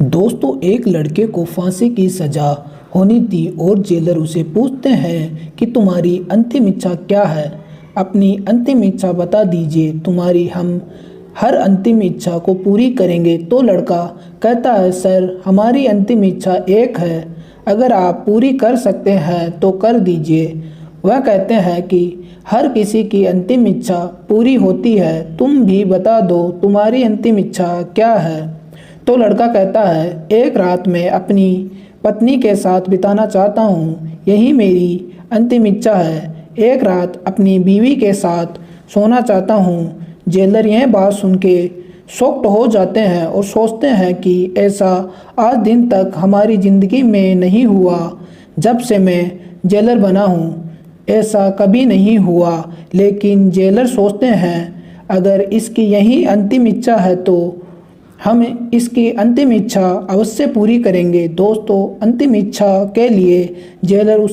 दोस्तों, एक लड़के को फांसी की सजा होनी थी और जेलर उसे पूछते हैं कि तुम्हारी अंतिम इच्छा क्या है। अपनी अंतिम इच्छा बता दीजिए, तुम्हारी हम हर अंतिम इच्छा को पूरी करेंगे। तो लड़का कहता है, सर हमारी अंतिम इच्छा एक है, अगर आप पूरी कर सकते हैं तो कर दीजिए। वह कहते हैं कि हर किसी की अंतिम इच्छा पूरी होती है, तुम भी बता दो तुम्हारी अंतिम इच्छा क्या है। तो लड़का कहता है, एक रात मैं अपनी पत्नी के साथ बिताना चाहता हूँ, यही मेरी अंतिम इच्छा है। एक रात अपनी बीवी के साथ सोना चाहता हूँ। जेलर यह बात सुन के शॉक्ड हो जाते हैं और सोचते हैं कि ऐसा आज दिन तक हमारी ज़िंदगी में नहीं हुआ। जब से मैं जेलर बना हूँ ऐसा कभी नहीं हुआ। लेकिन जेलर सोचते हैं, अगर इसकी यही अंतिम इच्छा है तो हम इसकी अंतिम इच्छा अवश्य पूरी करेंगे। दोस्तों, अंतिम इच्छा के लिए जेलर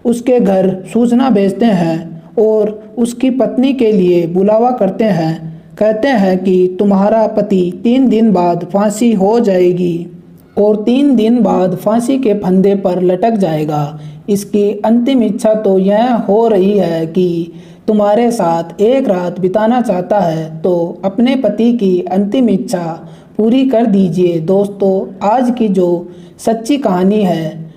उसके घर सूचना भेजते हैं और उसकी पत्नी के लिए बुलावा करते हैं। कहते हैं कि तुम्हारा पति 3 दिन बाद फांसी हो जाएगी और 3 दिन बाद फांसी के फंदे पर लटक जाएगा। इसकी अंतिम इच्छा तो यह हो रही है कि तुम्हारे साथ एक रात बिताना चाहता है, तो अपने पति की अंतिम इच्छा पूरी कर दीजिए। दोस्तों, आज की जो सच्ची कहानी है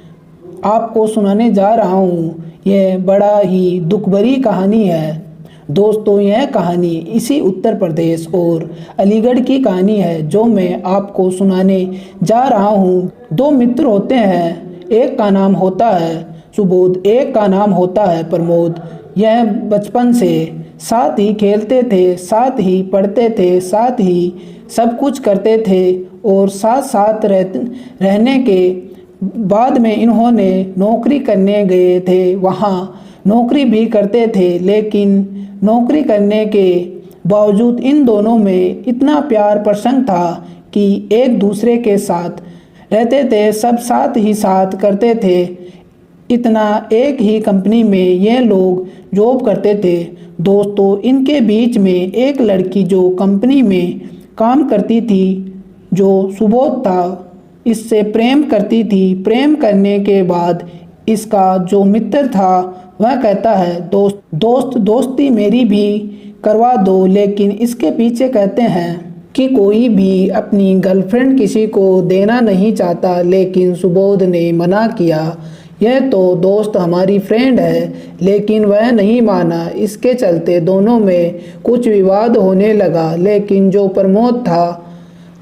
आपको सुनाने जा रहा हूँ, यह बड़ा ही दुख भरी कहानी है। दोस्तों, यह कहानी इसी उत्तर प्रदेश और अलीगढ़ की कहानी है जो मैं आपको सुनाने जा रहा हूँ। 2 मित्र होते हैं, एक का नाम होता है सुबोध, एक का नाम होता है प्रमोद। यह बचपन से साथ ही खेलते थे, साथ ही पढ़ते थे, साथ ही सब कुछ करते थे और साथ साथ रहने के बाद में इन्होंने नौकरी करने गए थे। वहाँ नौकरी भी करते थे, लेकिन नौकरी करने के बावजूद इन दोनों में इतना प्यार प्रसंग था कि एक दूसरे के साथ रहते थे, सब साथ ही साथ करते थे। इतना एक ही कंपनी में ये लोग जॉब करते थे। दोस्तों, इनके बीच में एक लड़की जो कंपनी में काम करती थी, जो सुबोध था, इससे प्रेम करती थी। प्रेम करने के बाद इसका जो मित्र था वह कहता है, दोस्ती मेरी भी करवा दो। लेकिन इसके पीछे कहते हैं कि कोई भी अपनी गर्लफ्रेंड किसी को देना नहीं चाहता, लेकिन सुबोध ने मना किया। यह तो दोस्त हमारी फ्रेंड है, लेकिन वह नहीं माना। इसके चलते दोनों में कुछ विवाद होने लगा। लेकिन जो प्रमोद था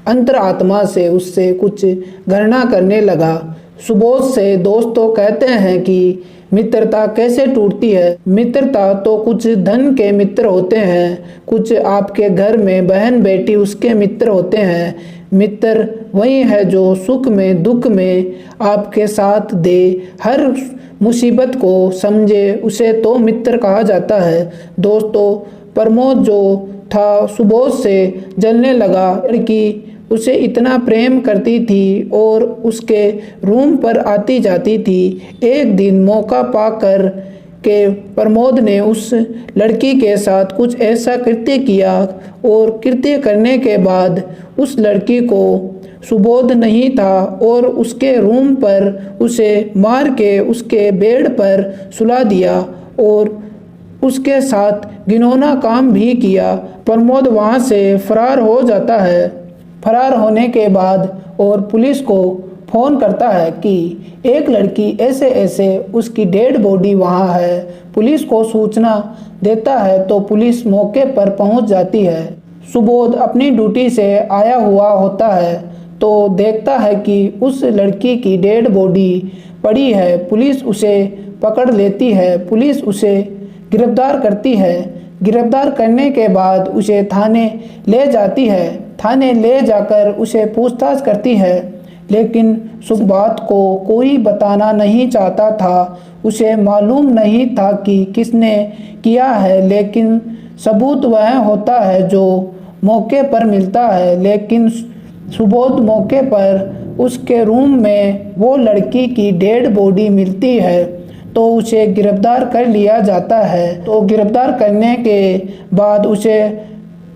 अंतरात्मा से उससे कुछ घृणा करने लगा। सुबोध से दोस्तों कहते हैं कि मित्रता कैसे टूटती है। मित्रता तो कुछ धन के मित्र होते हैं, कुछ आपके घर में बहन बेटी उसके मित्र होते हैं। मित्र वही है जो सुख में दुख में आपके साथ दे, हर मुसीबत को समझे, उसे तो मित्र कहा जाता है। दोस्तों, प्रमोद जो था सुबोध से जलने लगा। लड़की उसे इतना प्रेम करती थी और उसके रूम पर आती जाती थी। एक दिन मौका पाकर के प्रमोद ने उस लड़की के साथ कुछ ऐसा कृत्य किया और कृत्य करने के बाद उस लड़की को सुबोध नहीं था और उसके रूम पर उसे मार के उसके बेड पर सुला दिया और उसके साथ घिनौना काम भी किया। प्रमोद वहाँ से फरार हो जाता है। फरार होने के बाद और पुलिस को फ़ोन करता है कि एक लड़की ऐसे ऐसे उसकी डेड बॉडी वहाँ है। पुलिस को सूचना देता है तो पुलिस मौके पर पहुँच जाती है। सुबोध अपनी ड्यूटी से आया हुआ होता है तो देखता है कि उस लड़की की डेड बॉडी पड़ी है। पुलिस उसे पकड़ लेती है। पुलिस उसे गिरफ्तार करती है। गिरफ्तार करने के बाद उसे थाने ले जाती है। थाने ले जाकर उसे पूछताछ करती है, लेकिन सुबोध को कोई बताना नहीं चाहता था। उसे मालूम नहीं था कि किसने किया है, लेकिन सबूत वह होता है जो मौके पर मिलता है। लेकिन सुबोध मौके पर उसके रूम में वो लड़की की डेड बॉडी मिलती है तो उसे गिरफ्तार कर लिया जाता है। तो गिरफ्तार करने के बाद उसे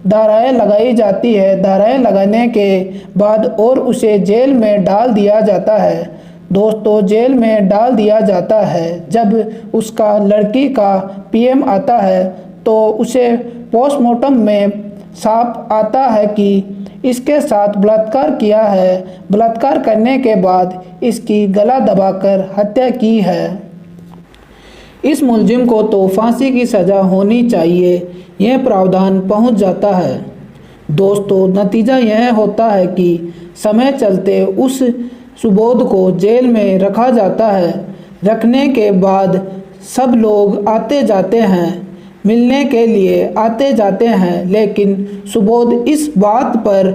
धाराएं लगाई जाती है। धाराएं लगाने के बाद और उसे जेल में डाल दिया जाता है। दोस्तों, जेल में डाल दिया जाता है। जब उसका लड़की का पीएम आता है तो उसे पोस्टमार्टम में साफ आता है कि इसके साथ बलात्कार किया है। बलात्कार करने के बाद इसकी गला दबाकर हत्या की है। इस मुलजिम को तो फांसी की सज़ा होनी चाहिए, यह प्रावधान पहुंच जाता है। दोस्तों, नतीजा यह होता है कि समय चलते उस सुबोध को जेल में रखा जाता है। रखने के बाद सब लोग आते जाते हैं, मिलने के लिए आते जाते हैं, लेकिन सुबोध इस बात पर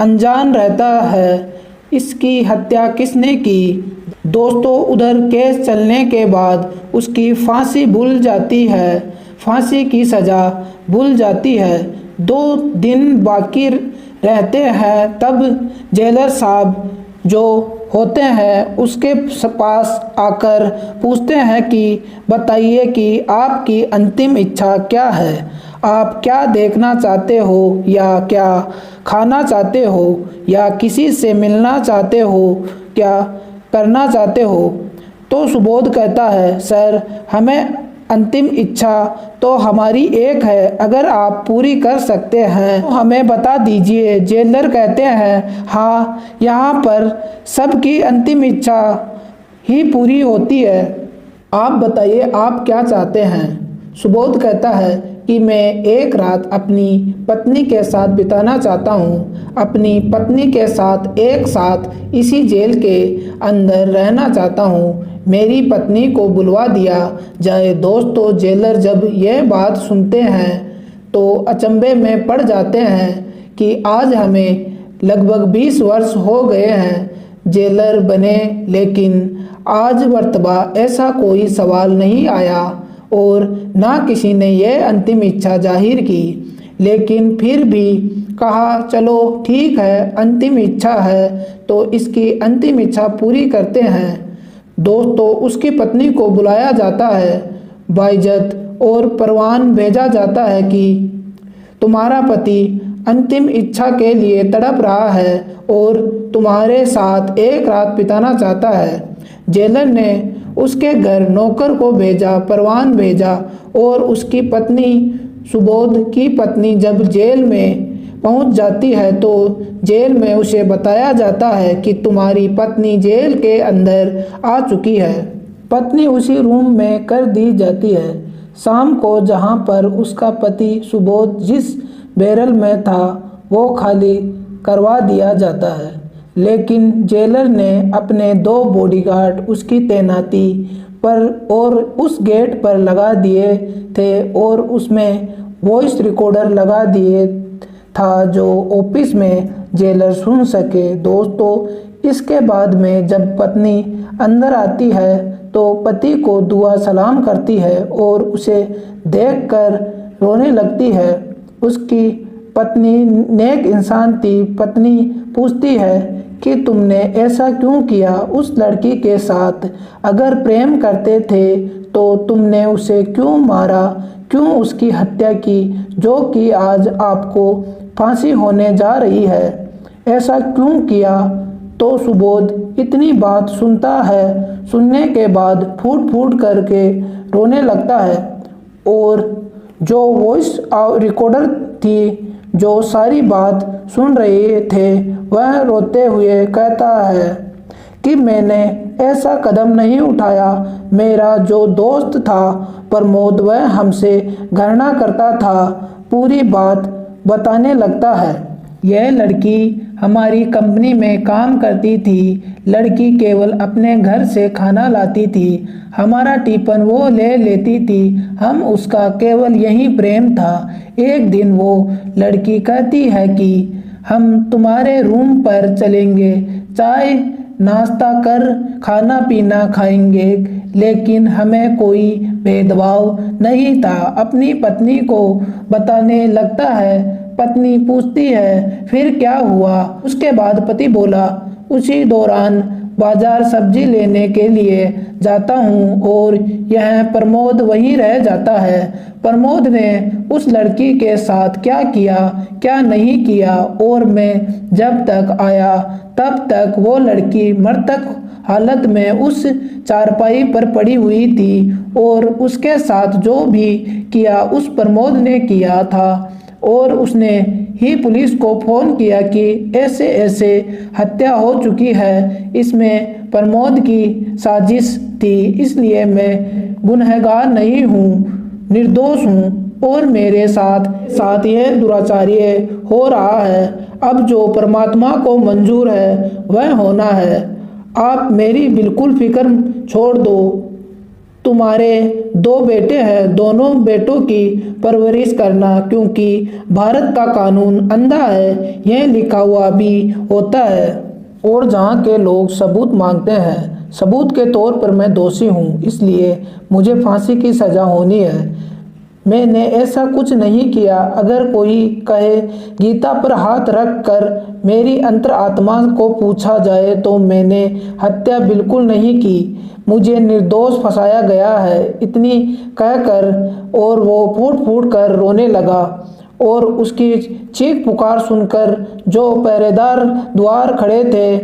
अनजान रहता है इसकी हत्या किसने की। दोस्तों, उधर केस चलने के बाद उसकी फांसी भूल जाती है, फांसी की सज़ा भूल जाती है। 2 दिन बाकी रहते हैं, तब जेलर साहब जो होते हैं उसके पास आकर पूछते हैं कि बताइए कि आपकी अंतिम इच्छा क्या है। आप क्या देखना चाहते हो, या क्या खाना चाहते हो, या किसी से मिलना चाहते हो, क्या करना चाहते हो। तो सुबोध कहता है, सर, हमें अंतिम इच्छा तो हमारी एक है, अगर आप पूरी कर सकते हैं तो हमें बता दीजिए। जेलर कहते हैं, हाँ, यहाँ पर सबकी अंतिम इच्छा ही पूरी होती है। आप बताइए आप क्या चाहते हैं। सुबोध कहता है कि मैं एक रात अपनी पत्नी के साथ बिताना चाहता हूँ, अपनी पत्नी के साथ एक साथ इसी जेल के अंदर रहना चाहता हूँ। मेरी पत्नी को बुलवा दिया जाए। दोस्तों, जेलर जब यह बात सुनते हैं तो अचंभे में पड़ जाते हैं कि आज हमें लगभग 20 वर्ष हो गए हैं जेलर बने, लेकिन आज मर्तबा ऐसा कोई सवाल नहीं आया और ना किसी ने यह अंतिम इच्छा जाहिर की। लेकिन फिर भी कहा, चलो ठीक है, अंतिम इच्छा है तो इसकी अंतिम इच्छा पूरी करते हैं। दोस्तों, उसकी पत्नी को बुलाया जाता है बाइज्जत और परवान भेजा जाता है कि तुम्हारा पति अंतिम इच्छा के लिए तड़प रहा है और तुम्हारे साथ एक रात बिताना चाहता है। जेलर ने उसके घर नौकर को भेजा, परवान भेजा, और उसकी पत्नी, सुबोध की पत्नी, जब जेल में पहुंच जाती है तो जेल में उसे बताया जाता है कि तुम्हारी पत्नी जेल के अंदर आ चुकी है। पत्नी उसी रूम में कर दी जाती है। शाम को जहां पर उसका पति सुबोध जिस बैरल में था वो खाली करवा दिया जाता है, लेकिन जेलर ने अपने 2 बॉडीगार्ड उसकी तैनाती पर और उस गेट पर लगा दिए थे और उसमें वॉइस रिकॉर्डर लगा दिए था जो ऑफिस में जेलर सुन सके। दोस्तों, इसके बाद में जब पत्नी अंदर आती है तो पति को दुआ सलाम करती है और उसे देखकर रोने लगती है। उसकी पत्नी नेक इंसान थी। पत्नी पूछती है कि तुमने ऐसा क्यों किया उस लड़की के साथ? अगर प्रेम करते थे तो तुमने उसे क्यों मारा, क्यों उसकी हत्या की, जो कि आज आपको फांसी होने जा रही है? ऐसा क्यों किया? तो सुबोध इतनी बात सुनता है, सुनने के बाद फूट फूट करके रोने लगता है और जो वॉइस रिकॉर्डर थी जो सारी बात सुन रहे थे वह रोते हुए कहता है कि मैंने ऐसा कदम नहीं उठाया। मेरा जो दोस्त था प्रमोद, वह हमसे घृणा करता था। पूरी बात बताने लगता है। यह लड़की हमारी कंपनी में काम करती थी। लड़की केवल अपने घर से खाना लाती थी, हमारा टिफिन वो ले लेती थी। हम उसका केवल यही प्रेम था। एक दिन वो लड़की कहती है कि हम तुम्हारे रूम पर चलेंगे, चाय नाश्ता कर खाना पीना खाएंगे, लेकिन हमें कोई भेदभाव नहीं था। अपनी पत्नी को बताने लगता है। पत्नी पूछती है फिर क्या हुआ? उसके बाद पति बोला, उसी दौरान बाजार सब्जी लेने के लिए जाता हूँ और यह प्रमोद वहीं रह जाता है। प्रमोद ने उस लड़की के साथ क्या किया क्या नहीं किया और मैं जब तक आया तब तक वो लड़की मृतक हालत में उस चारपाई पर पड़ी हुई थी और उसके साथ जो भी किया उस प्रमोद ने किया था और उसने ही पुलिस को फ़ोन किया कि ऐसे ऐसे हत्या हो चुकी है, इसमें प्रमोद की साजिश थी, इसलिए मैं गुनहगार नहीं हूँ, निर्दोष हूँ और मेरे साथ यह दुराचार्य हो रहा है। अब जो परमात्मा को मंजूर है वह होना है। आप मेरी बिल्कुल फिक्र छोड़ दो। तुम्हारे 2 बेटे हैं, दोनों बेटों की परवरिश करना, क्योंकि भारत का कानून अंधा है, यह लिखा हुआ भी होता है। और जहाँ के लोग सबूत मांगते हैं, सबूत के तौर पर मैं दोषी हूँ, इसलिए मुझे फांसी की सज़ा होनी है। मैंने ऐसा कुछ नहीं किया। अगर कोई कहे गीता पर हाथ रख कर मेरी अंतरात्मा को पूछा जाए तो मैंने हत्या बिल्कुल नहीं की, मुझे निर्दोष फंसाया गया है, इतनी कहकर और वो फूट फूट कर रोने लगा। और उसकी चीख पुकार सुनकर जो पहरेदार द्वार खड़े थे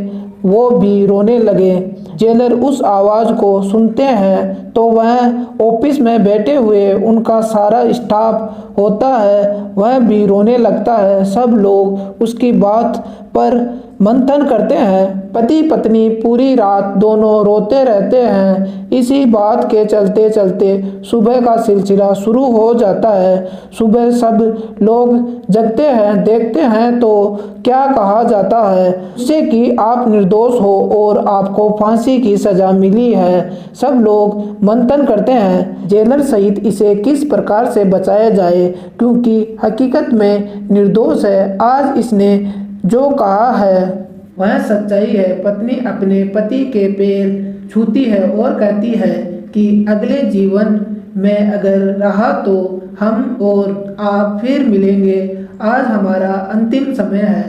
वो भी रोने लगे। जेलर उस आवाज़ को सुनते हैं तो वह ऑफिस में बैठे हुए उनका सारा स्टाफ होता है, वह भी रोने लगता है। सब लोग उसकी बात पर मंथन करते हैं। पति पत्नी पूरी रात दोनों रोते रहते हैं। इसी बात के चलते चलते सुबह का सिलसिला शुरू हो जाता है। सुबह सब लोग जगते हैं, देखते हैं तो क्या कहा जाता है उससे कि आप निर्दोष हो और आपको फांसी की सज़ा मिली है। सब लोग मंथन करते हैं जेलर सहित इसे किस प्रकार से बचाया जाए, क्योंकि हकीकत में निर्दोष है। आज इसने जो कहा है वह सच्चाई है। पत्नी अपने पति के पैर छूती है और कहती है कि अगले जीवन में अगर रहा तो हम और आप फिर मिलेंगे, आज हमारा अंतिम समय है।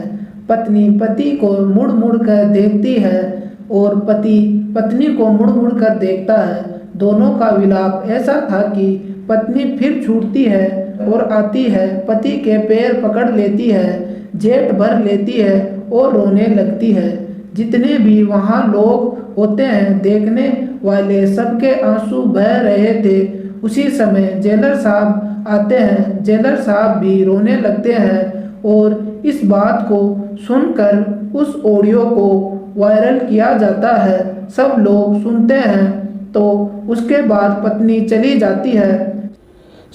पत्नी पति को मुड़ मुड़ कर देखती है और पति पत्नी को मुड़ मुड़ कर देखता है। दोनों का विलाप ऐसा था कि पत्नी फिर छूटती है और आती है, पति के पैर पकड़ लेती है, जेठ भर लेती है और रोने लगती है। जितने भी वहाँ लोग होते हैं, देखने वाले, सबके आंसू बह रहे थे। उसी समय जेलर साहब आते हैं। जेलर साहब भी रोने लगते हैं और इस बात को सुनकर उस ऑडियो को वायरल किया जाता है। सब लोग सुनते हैं तो उसके बाद पत्नी चली जाती है।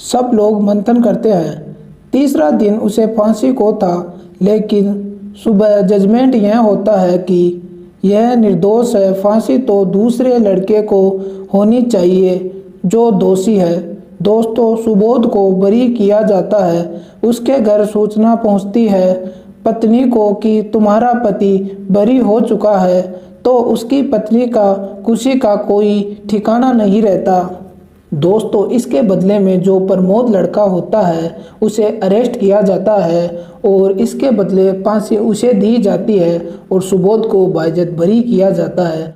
सब लोग मंथन करते हैं। तीसरा दिन उसे फांसी को था, लेकिन सुबह जजमेंट यह होता है कि यह निर्दोष है। फांसी तो दूसरे लड़के को होनी चाहिए जो दोषी है। दोस्तों, सुबोध को बरी किया जाता है। उसके घर सूचना पहुंचती है पत्नी को कि तुम्हारा पति बरी हो चुका है, तो उसकी पत्नी का खुशी का कोई ठिकाना नहीं रहता। दोस्तों, इसके बदले में जो प्रमोद लड़का होता है उसे अरेस्ट किया जाता है और इसके बदले फांसी उसे दी जाती है और सुबोध को बाइज्जत बरी किया जाता है।